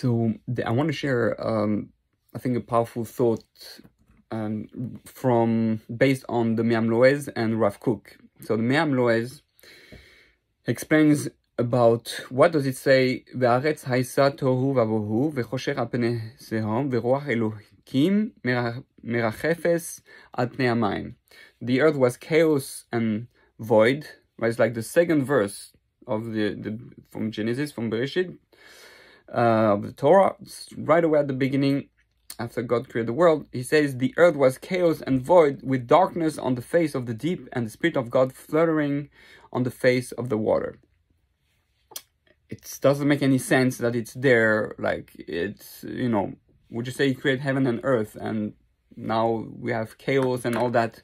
I want to share, I think, a powerful thought based on the Me'am Lo'ez and Rav Kook. So the Me'am Lo'ez explains about what does it say, Ve'aretz haisa tohu vavohu ve'chosher al penei sehom ve'ruach Elokim merachefes al pnei hamayim. The earth was chaos and void. Right? It's like the second verse of from Genesis, from Bereshit, of the Torah. It's right away at the beginning, after God created the world, he says, the earth was chaos and void, with darkness on the face of the deep, and the Spirit of God fluttering on the face of the water. It doesn't make any sense that it's there. Like, it's, would you say he created heaven and earth, and now we have chaos and all that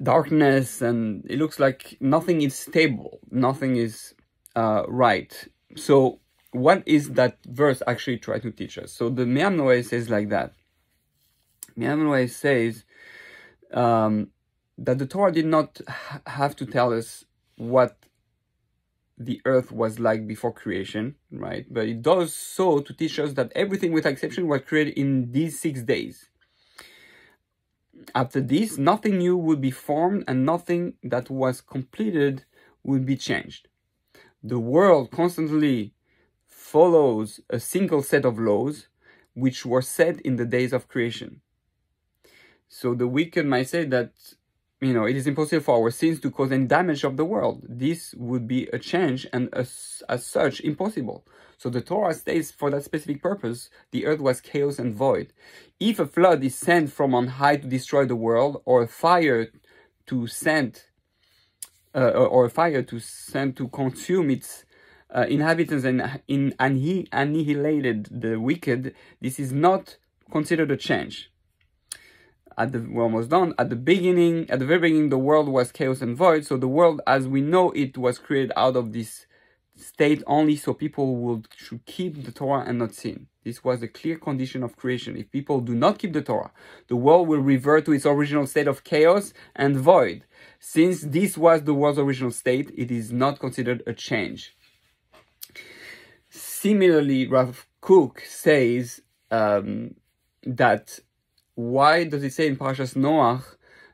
darkness, and it looks like nothing is stable, nothing is right. So what is that verse actually trying to teach us? So the Me'am Lo'ez says like that. Me'am Lo'ez says that the Torah did not have to tell us what the earth was like before creation, right? But it does so to teach us that everything with exception was created in these 6 days. After this, nothing new would be formed, and nothing that was completed would be changed. The world constantly follows a single set of laws which were set in the days of creation. So the wicked might say that, it is impossible for our sins to cause any damage of the world. This would be a change, and as such, impossible. So the Torah states, for that specific purpose, the earth was chaos and void. If a flood is sent from on high to destroy the world, or a fire to send to consume its inhabitants and annihilated the wicked, this is not considered a change. We're almost done. At the very beginning, the world was chaos and void. So the world, as we know it, was created out of this state only so people should keep the Torah and not sin. This was a clear condition of creation. If people do not keep the Torah, the world will revert to its original state of chaos and void. Since this was the world's original state, it is not considered a change. Similarly, Rav Kook says that, why does it say in Parashas Noach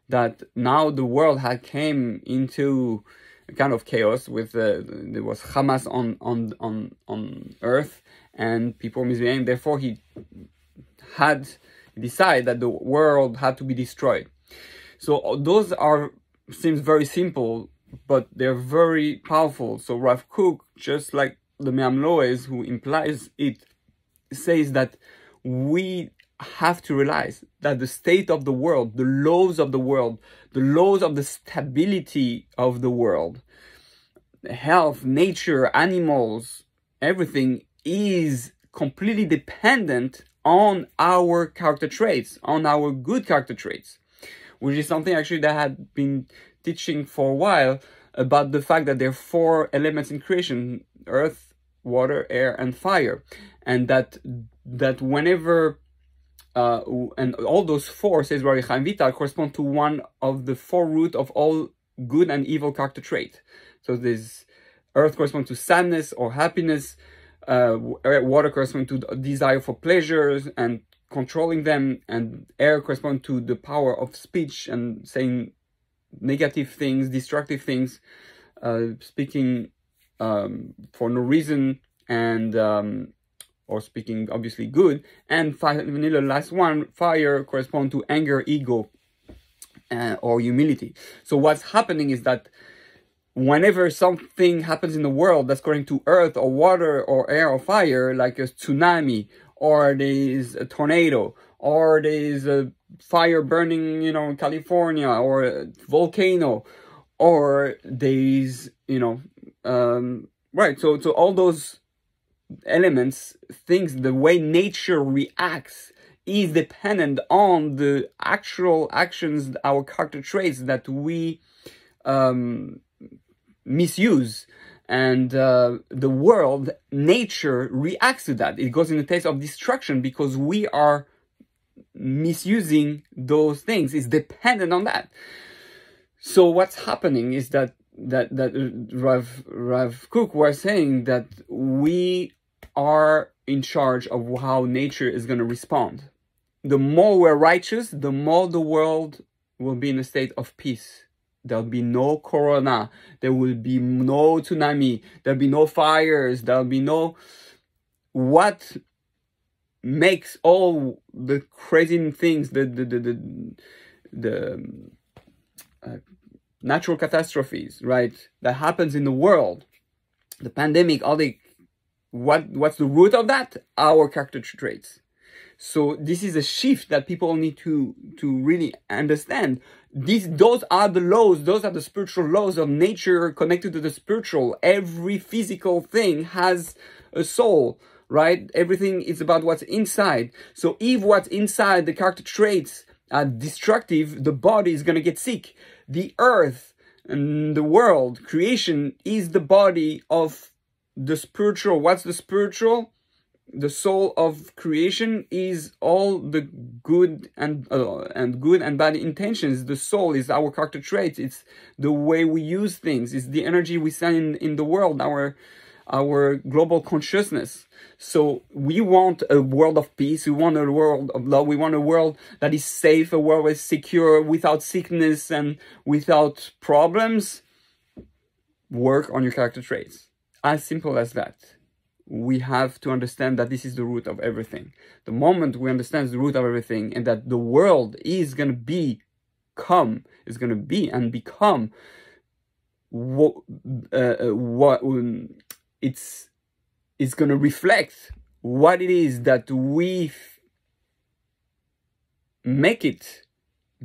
that now the world had came into a kind of chaos with there was Hamas on earth and people Mizraim. Therefore, he decided that the world had to be destroyed. So those seems very simple, but they're very powerful. So Rav Kook, just like the Me'am Lo'ez, who implies it, says that we have to realize that the state of the world, the laws of the world, the laws of the stability of the world, health, nature, animals, everything is completely dependent on our character traits, on our good character traits, which is something actually that I had been teaching for a while about the fact that there are 4 elements in creation: earth, water, air, and fire, and that whenever and all those 4, says Rabbi Chaim Vital, correspond to one of the 4 root of all good and evil character trait. So this earth corresponds to sadness or happiness, water corresponds to desire for pleasures and controlling them, and air corresponds to the power of speech and saying negative things, destructive things, speaking for no reason, and or speaking obviously good. And finally, the last one, fire, correspond to anger, ego, or humility. So what's happening is that whenever something happens in the world that's according to earth or water or air or fire, like a tsunami, or there's a tornado, or there's a fire burning, in California, or a volcano, or there's, right. So all those elements, things, the way nature reacts is dependent on the actual actions, our character traits that we misuse. And the world, nature, reacts to that. It goes in a state of destruction because we are misusing those things. It's dependent on that. So what's happening is that Rav Kook was saying that we are in charge of how nature is going to respond. The more we're righteous, the more the world will be in a state of peace. There'll be no corona. There will be no tsunami. There'll be no fires. There'll be no... What makes all the crazy things, the natural catastrophes, right, that happens in the world, the pandemic, all the... What's the root of that? Our character traits. So this is a shift that people need to really understand. Those are the laws, those are the spiritual laws of nature connected to the spiritual. Every physical thing has a soul, right? Everything is about what's inside. So if what's inside, the character traits, are destructive, the body is going to get sick. The earth and the world, creation, is the body of the spiritual. What's the spiritual? The soul of creation is all the good and good and bad intentions. The soul is our character traits. It's the way we use things. It's the energy we send in the world, our global consciousness. So we want a world of peace. We want a world of love. We want a world that is safe, a world that is secure, without sickness and without problems. Work on your character traits. As simple as that. We have to understand that this is the root of everything. The moment we understand the root of everything, and that the world is going to become it's going to reflect what it is that we make it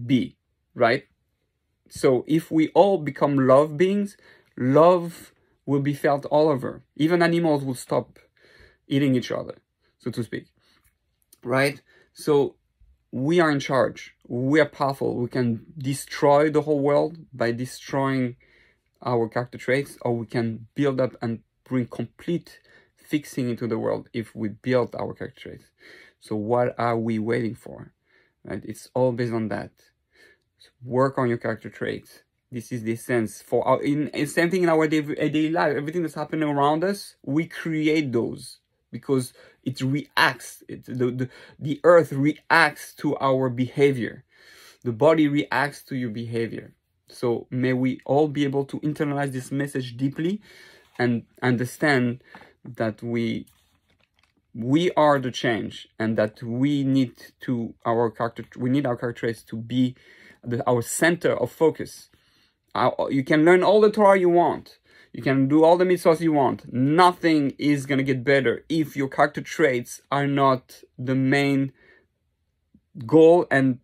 be, right? So if we all become love beings, love will be felt all over. Even animals will stop eating each other, so to speak, right? So we are in charge. We are powerful. We can destroy the whole world by destroying our character traits, or we can build up and bring complete fixing into the world if we build our character traits. So what are we waiting for, right? It's all based on that. So work on your character traits. This is the sense for our, same thing in our daily life. Everything that's happening around us, we create those because it reacts. The earth reacts to our behavior. The body reacts to your behavior. So may we all be able to internalize this message deeply and understand that we are the change, and that we need our character traits to be our center of focus. You can learn all the Torah you want. You can do all the mitzvahs you want. Nothing is going to get better if your character traits are not the main goal and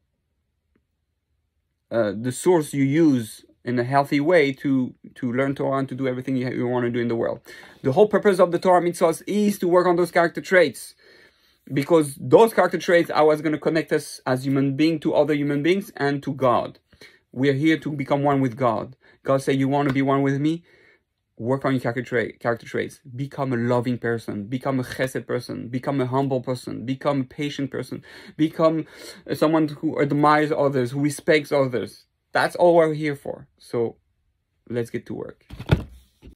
the source you use in a healthy way to learn Torah and to do everything you want to do in the world. The whole purpose of the Torah mitzvahs is to work on those character traits, because those character traits are what's going to connect us as human beings to other human beings and to God. We are here to become one with God. God said, you want to be one with me? Work on your character traits. Become a loving person. Become a chesed person. Become a humble person. Become a patient person. Become someone who admires others, who respects others. That's all we're here for. So let's get to work.